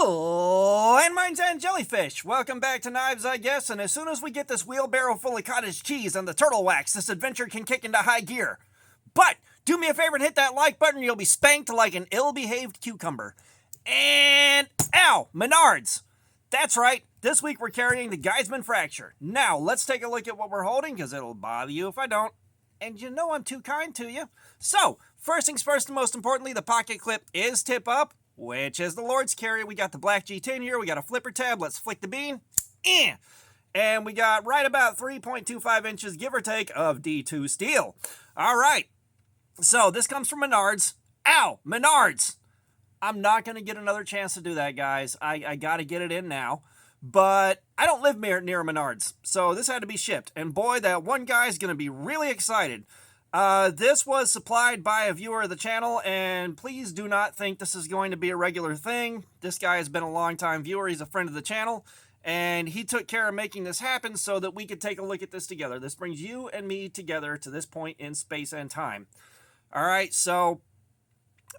Landmines and jellyfish, welcome back to Knives, I guess, and as soon as we get this wheelbarrow full of cottage cheese and the turtle wax, this adventure can kick into high gear. But, do me a favor and hit that like button, you'll be spanked like an ill-behaved cucumber. And, ow, Menards! That's right, this week we're carrying the Guidesman Fracture. Now, let's take a look at what we're holding, because it'll bother you if I don't. And you know I'm too kind to you. So, first things first and most importantly, the pocket clip is tip up, which is the Lord's carry. We got the black G10 here. We got a flipper tab. Let's flick the bean. And we got right about 3.25 inches, give or take, of D2 steel. All right. So this comes from Menards. Ow, Menards. I'm not going to get another chance to do that, guys. I got to get it in now. But I don't live near Menards, so this had to be shipped. And boy, that one guy's going to be really excited. This was supplied by a viewer of the channel, and please do not think this is going to be a regular thing. This guy has been a long-time viewer. He's a friend of the channel, and he took care of making this happen so that we could take a look at this together. This brings you and me together to this point in space and time. All right, so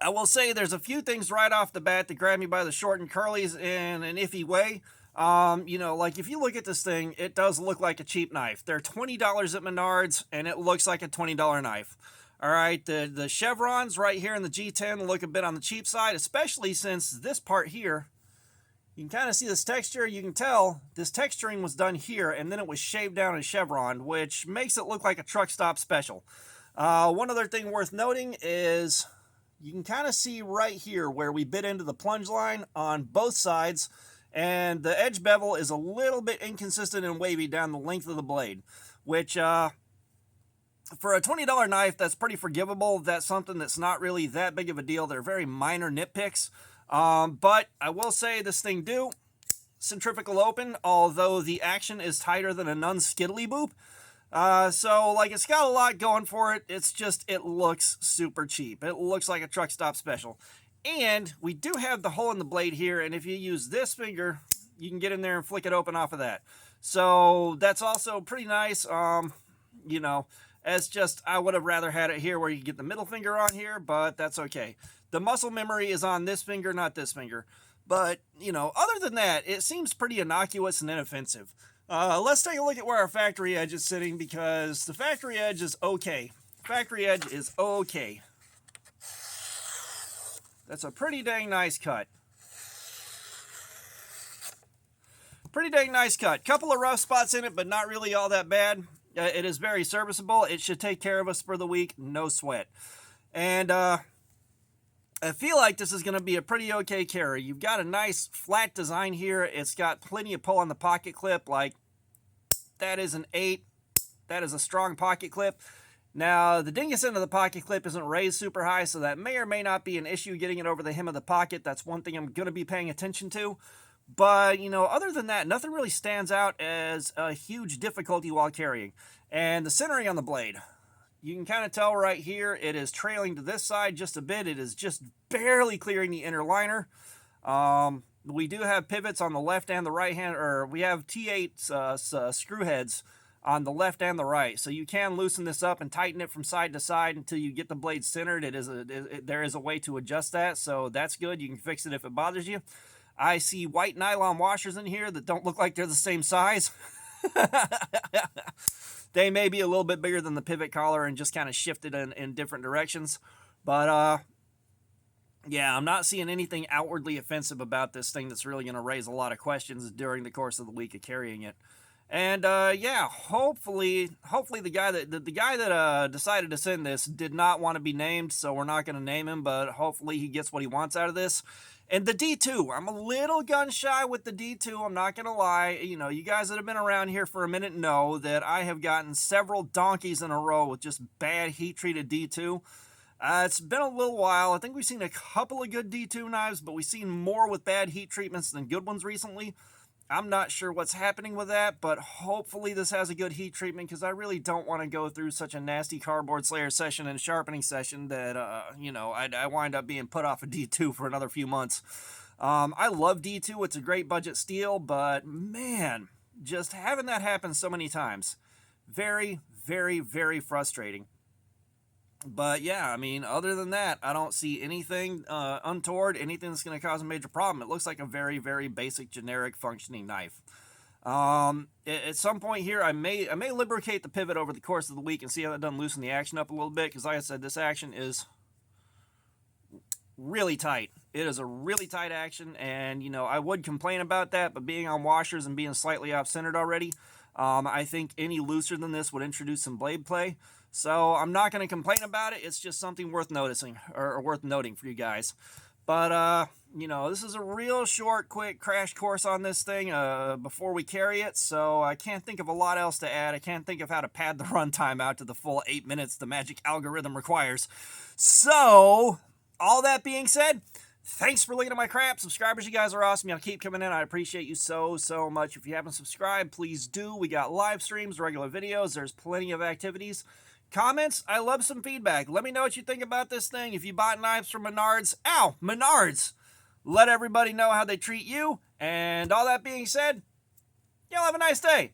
I will say there's a few things right off the bat that grab me by the short and curlies in an iffy way. You know, like if you look at this thing, it does look like a cheap knife. They're $20 at Menards, and it looks like a $20 knife. All right, the chevrons right here in the G10 look a bit on the cheap side, especially since this part here, you can kind of see this texture. You can tell this texturing was done here, and then it was shaved down and chevroned, which makes it look like a truck stop special. One other thing worth noting is you can kind of see right here where we bit into the plunge line on both sides. And the edge bevel is a little bit inconsistent and wavy down the length of the blade, which for a $20 knife, that's pretty forgivable. That's something that's not really that big of a deal. They're very minor nitpicks. But I will say this thing do centrifugal open, although the action is tighter than a nun's skiddly boop. So like it's got a lot going for it. It's just, it looks super cheap. It looks like a truck stop special. And we do have the hole in the blade here, and if you use this finger, you can get in there and flick it open off of that. So that's also pretty nice. You know, it's just, I would have rather had it here where you get the middle finger on here, but that's okay. The muscle memory is on this finger, not this finger. But, you know, other than that, it seems pretty innocuous and inoffensive. Let's take a look at where our factory edge is sitting, because the factory edge is okay. Factory edge is okay. That's a pretty dang nice cut. Pretty dang nice cut. Couple of rough spots in it, but not really all that bad. It is very serviceable. It should take care of us for the week. No sweat. And I feel like this is going to be a pretty okay carry. You've got a nice flat design here. It's got plenty of pull on the pocket clip. Like, that is an 8. That is a strong pocket clip. Now, the dingus end of the pocket clip isn't raised super high, so that may or may not be an issue getting it over the hem of the pocket. That's one thing I'm going to be paying attention to. But, you know, other than that, nothing really stands out as a huge difficulty while carrying. And the centering on the blade. You can kind of tell right here, it is trailing to this side just a bit. It is just barely clearing the inner liner. We do have pivots on the left and the right hand, or we have T8 screw heads on the left and the right, so you can loosen this up and tighten it from side to side until you get the blade centered. There is a way to adjust that, so that's good. You can fix it if it bothers you. I see white nylon washers in here that don't look like they're the same size. They may be a little bit bigger than the pivot collar and just kind of shifted in different directions, but yeah, I'm not seeing anything outwardly offensive about this thing that's really going to raise a lot of questions during the course of the week of carrying it. And yeah, hopefully the guy that decided to send this did not want to be named, so we're not going to name him, but hopefully he gets what he wants out of this. And the D2, I'm a little gun shy with the D2, I'm not going to lie. You know, you guys that have been around here for a minute know that I have gotten several donkeys in a row with just bad heat-treated D2. It's been a little while. I think we've seen a couple of good D2 knives, but we've seen more with bad heat treatments than good ones recently. I'm not sure what's happening with that, but hopefully this has a good heat treatment, because I really don't want to go through such a nasty cardboard slayer session and sharpening session that, you know, I wind up being put off of D2 for another few months. I love D2. It's a great budget steel, but man, just having that happen so many times, very, very, very frustrating. But yeah, I mean, other than that, I don't see anything untoward, anything that's going to cause a major problem. It looks like a very, very basic, generic, functioning knife. At some point here, I may lubricate the pivot over the course of the week and see how that doesn't loosen the action up a little bit. Because like I said, this action is really tight. It is a really tight action, and you know, I would complain about that, but being on washers and being slightly off-centered already, I think any looser than this would introduce some blade play. So I'm not going to complain about it. It's just something worth noticing, or worth noting for you guys. But you know, this is a real short, quick crash course on this thing before we carry it, so I can't think of a lot else to add. I can't think of how to pad the runtime out to the full 8 minutes the magic algorithm requires. So, all that being said, thanks for looking at my crap. Subscribers, you guys are awesome. Y'all keep coming in. I appreciate you so, so much. If you haven't subscribed, please do. We got live streams, regular videos. There's plenty of activities. Comments, I love some feedback. Let me know what you think about this thing. If you bought knives from Menards, Menards! Let everybody know how they treat you. And all that being said, y'all have a nice day.